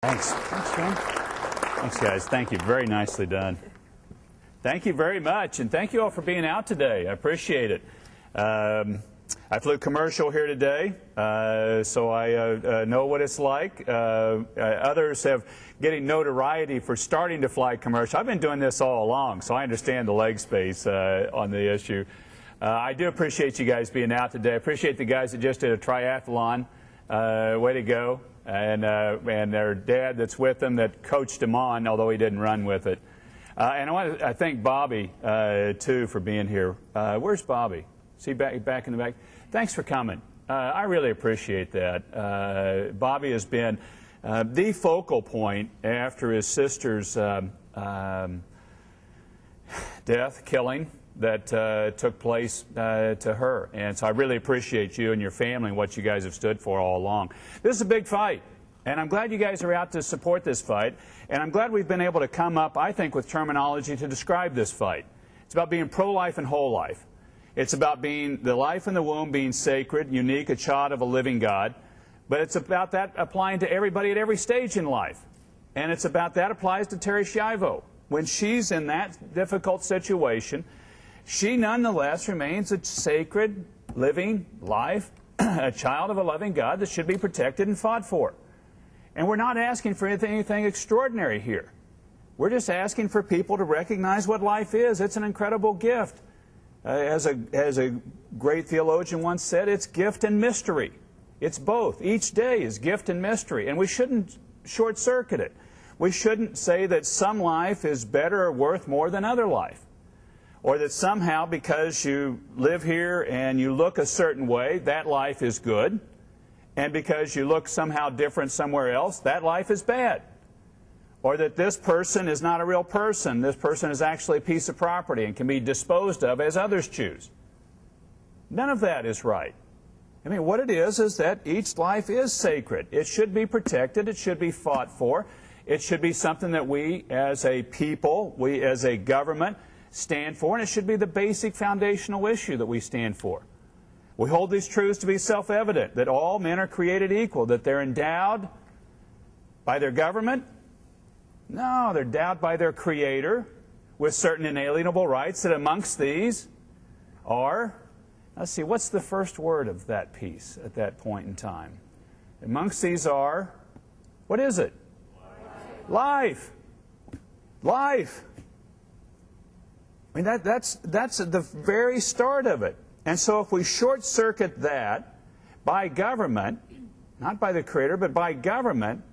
Thanks. Thanks, John. Thanks, guys. Thank you. Very nicely done. Thank you very much, and thank you all for being out today. I appreciate it. I flew commercial here today, so I know what it's like. Others have getting notoriety for starting to fly commercial. I've been doing this all along, so I understand the leg space on the issue. I do appreciate you guys being out today. I appreciate the guys that just did a triathlon. Way to go. And their dad that's with them that coached him on, although he didn't run with it. And I want to thank Bobby, too, for being here. Where's Bobby? Is he back in the back? Thanks for coming. I really appreciate that. Bobby has been the focal point after his sister's death, killing, that took place to her. And so I really appreciate you and your family and what you guys have stood for all along. This is a big fight, and I'm glad you guys are out to support this fight. And I'm glad we've been able to come up, I think, with terminology to describe this fight. It's about being pro-life and whole life. It's about being the life in the womb being sacred, unique, a child of a living God. But it's about that applying to everybody at every stage in life. And it's about that applies to Terri Schiavo. When she's in that difficult situation, she nonetheless remains a sacred, living life, a child of a loving God that should be protected and fought for. And we're not asking for anything extraordinary here. We're just asking for people to recognize what life is. It's an incredible gift. As a great theologian once said, it's gift and mystery. It's both. Each day is gift and mystery. And we shouldn't short-circuit it. We shouldn't say that some life is better or worth more than other life. Or that somehow because you live here and you look a certain way, that life is good. And because you look somehow different somewhere else, that life is bad. Or that this person is not a real person. This person is actually a piece of property and can be disposed of as others choose. None of that is right. I mean, what it is that each life is sacred. It should be protected. It should be fought for. It should be something that we as a people, we as a government, stand for, and it should be the basic foundational issue that we stand for. We hold these truths to be self-evident, that all men are created equal, that they're endowed by their government. No, they're endowed by their Creator with certain inalienable rights, that amongst these are, let's see, what's the first word of that piece at that point in time? Amongst these are, what is it? Life. Life. I mean, that's the very start of it. And so if we short-circuit that by government, not by the Creator, but by government,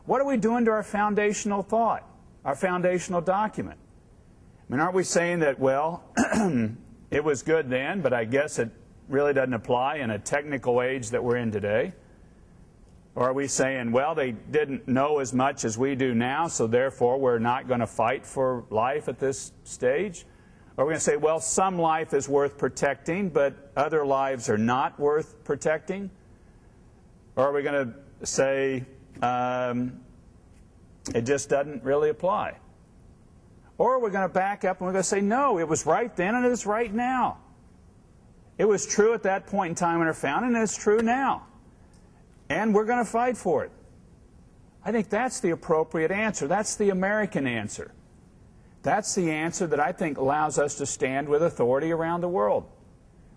what are we doing to our foundational thought, our foundational document? I mean, aren't we saying that, well, it was good then, but I guess it really doesn't apply in a technical age that we're in today? Or are we saying, well, they didn't know as much as we do now, so therefore we're not going to fight for life at this stage? Or are we going to say, well, some life is worth protecting, but other lives are not worth protecting? Or are we going to say, it just doesn't really apply? Or are we going to back up and we're going to say, no, it was right then and it is right now. It was true at that point in time when it was founded, and it's true now. And we're going to fight for it. I think that's the appropriate answer. That's the American answer. That's the answer that I think allows us to stand with authority around the world.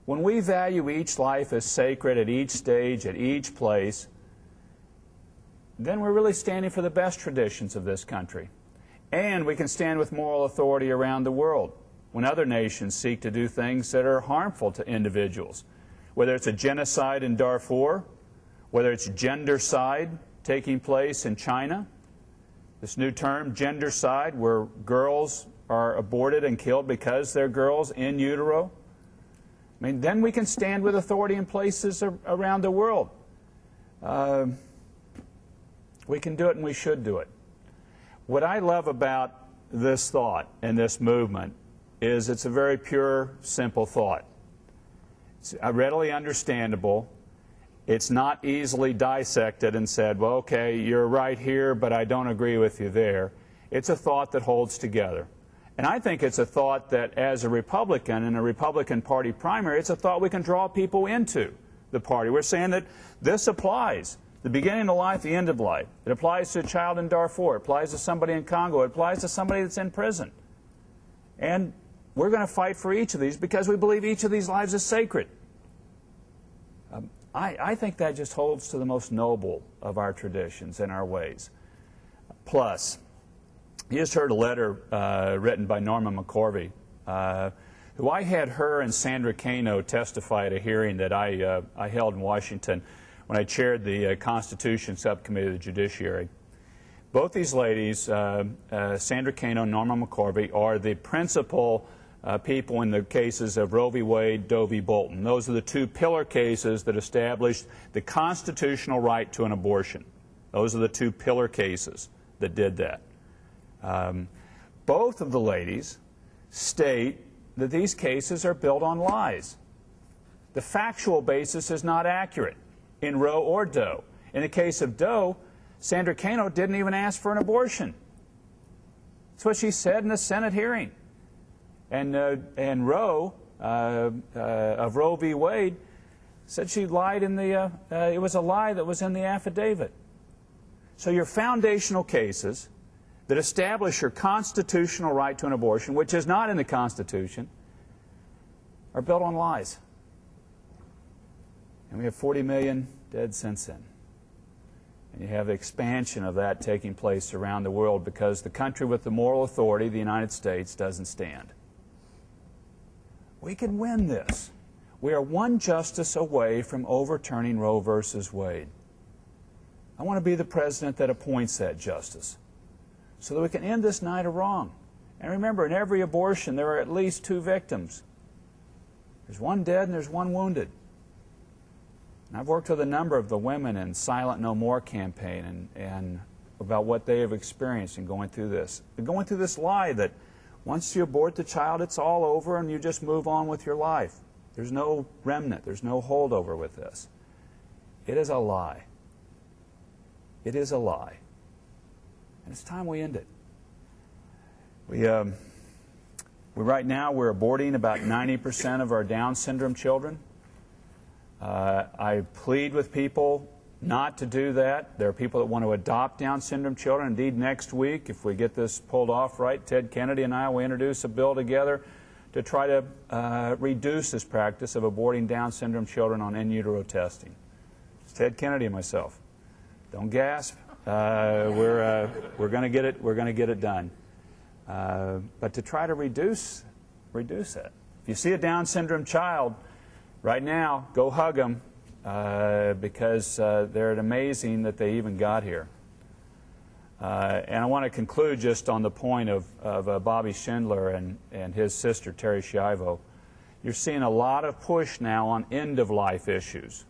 When we value each life as sacred at each stage, at each place, then we're really standing for the best traditions of this country. And we can stand with moral authority around the world when other nations seek to do things that are harmful to individuals. Whether it's a genocide in Darfur, whether it's gendercide taking place in China, this new term, gendercide, where girls are aborted and killed because they're girls in utero. I mean, then we can stand with authority in places around the world. We can do it, and we should do it. What I love about this thought and this movement is it's a very pure, simple thought. It's readily understandable. It's not easily dissected and said, well, okay, you're right here, but I don't agree with you there. It's a thought that holds together. And I think it's a thought that, as a Republican in a Republican Party primary, it's a thought we can draw people into the party. We're saying that this applies. The beginning of life, the end of life. It applies to a child in Darfur. It applies to somebody in Congo. It applies to somebody that's in prison. And we're going to fight for each of these because we believe each of these lives is sacred. I think that just holds to the most noble of our traditions and our ways. Plus, you just heard a letter written by Norma McCorvey, who I had her and Sandra Cano testify at a hearing that I held in Washington when I chaired the Constitution Subcommittee of the Judiciary. Both these ladies, Sandra Cano and Norma McCorvey, are the principal people in the cases of Roe v. Wade, Doe v. Bolton. Those are the two pillar cases that established the constitutional right to an abortion. Those are the two pillar cases that did that. Both of the ladies state that these cases are built on lies. The factual basis is not accurate in Roe or Doe. In the case of Doe, Sandra Cano didn't even ask for an abortion. That's what she said in the Senate hearing. And Roe, of Roe v. Wade, said she lied in the, it was a lie that was in the affidavit. So your foundational cases that establish your constitutional right to an abortion, which is not in the Constitution, are built on lies. And we have 40 million dead since then. And you have the expansion of that taking place around the world because the country with the moral authority, the United States, doesn't stand. We can win this. We are one justice away from overturning Roe versus Wade. I want to be the president that appoints that justice so that we can end this night of wrong. And remember, in every abortion, there are at least 2 victims. There's one dead and there's one wounded. And I've worked with a number of the women in Silent No More campaign and about what they have experienced in going through this. They're going through this lie that once you abort the child, it's all over and you just move on with your life. There's no remnant. There's no holdover with this. It is a lie. It is a lie. And it's time we end it. Right now, we're aborting about 90% of our Down syndrome children. I plead with people not to do that. There are people that want to adopt Down syndrome children. Indeed, next week, if we get this pulled off right, Ted Kennedy and I will introduce a bill together to try to reduce this practice of aborting Down syndrome children on in utero testing. It's Ted Kennedy and myself. Don't gasp. We're going to get it. We're going to get it done. But to try to reduce it. If you see a Down syndrome child right now, go hug them because they're amazing that they even got here. And I want to conclude just on the point of Bobby Schindler and his sister Terry Schiavo. You're seeing a lot of push now on end-of-life issues,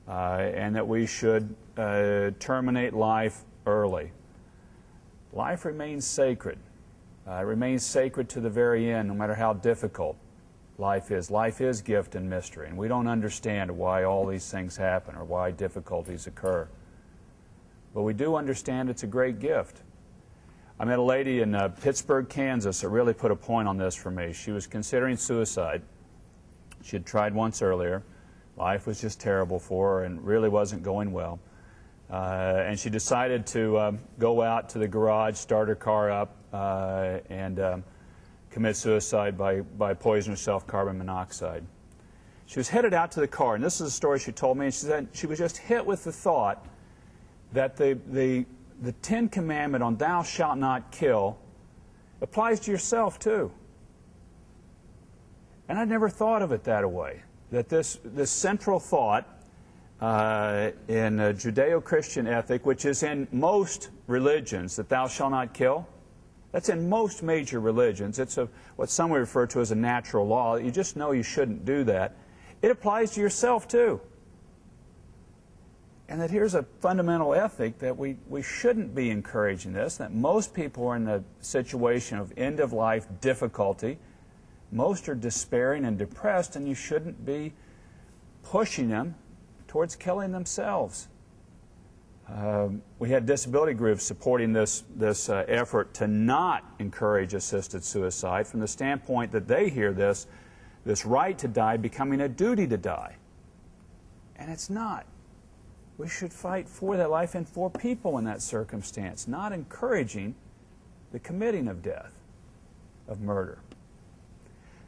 and that we should terminate life early. Life remains sacred. It remains sacred to the very end, no matter how difficult life is. Life is gift and mystery, and we don't understand why all these things happen or why difficulties occur. But we do understand it's a great gift. I met a lady in Pittsburgh, Kansas that really put a point on this for me. She was considering suicide. She had tried once earlier. Life was just terrible for her and really wasn't going well. And she decided to go out to the garage, start her car up, and commit suicide by poisoning herself carbon monoxide. She was headed out to the car, and this is a story she told me, and she said she was just hit with the thought that the 10th commandment on thou shalt not kill applies to yourself too. And I'd never thought of it that way, that this central thought in Judeo-Christian ethic, which is in most religions, that thou shalt not kill, that's in most major religions. It's what some would refer to as a natural law. You just know you shouldn't do that. It applies to yourself too. And that here's a fundamental ethic that we shouldn't be encouraging this, that most people are in a situation of end-of-life difficulty. Most are despairing and depressed, and you shouldn't be pushing them towards killing themselves. We had disability groups supporting this effort to not encourage assisted suicide from the standpoint that they hear this right to die becoming a duty to die. And it's not. We should fight for that life and for people in that circumstance, not encouraging the committing of death, of murder.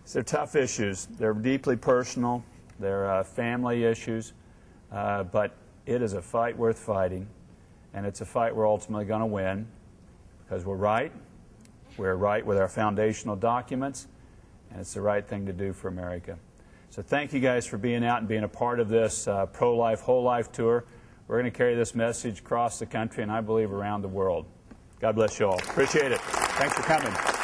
So they're tough issues. They're deeply personal. They're family issues. But it is a fight worth fighting. And it's a fight we're ultimately going to win because we're right. We're right with our foundational documents. And it's the right thing to do for America. So thank you guys for being out and being a part of this pro-life, whole life tour. We're going to carry this message across the country and I believe around the world. God bless you all. Appreciate it. Thanks for coming.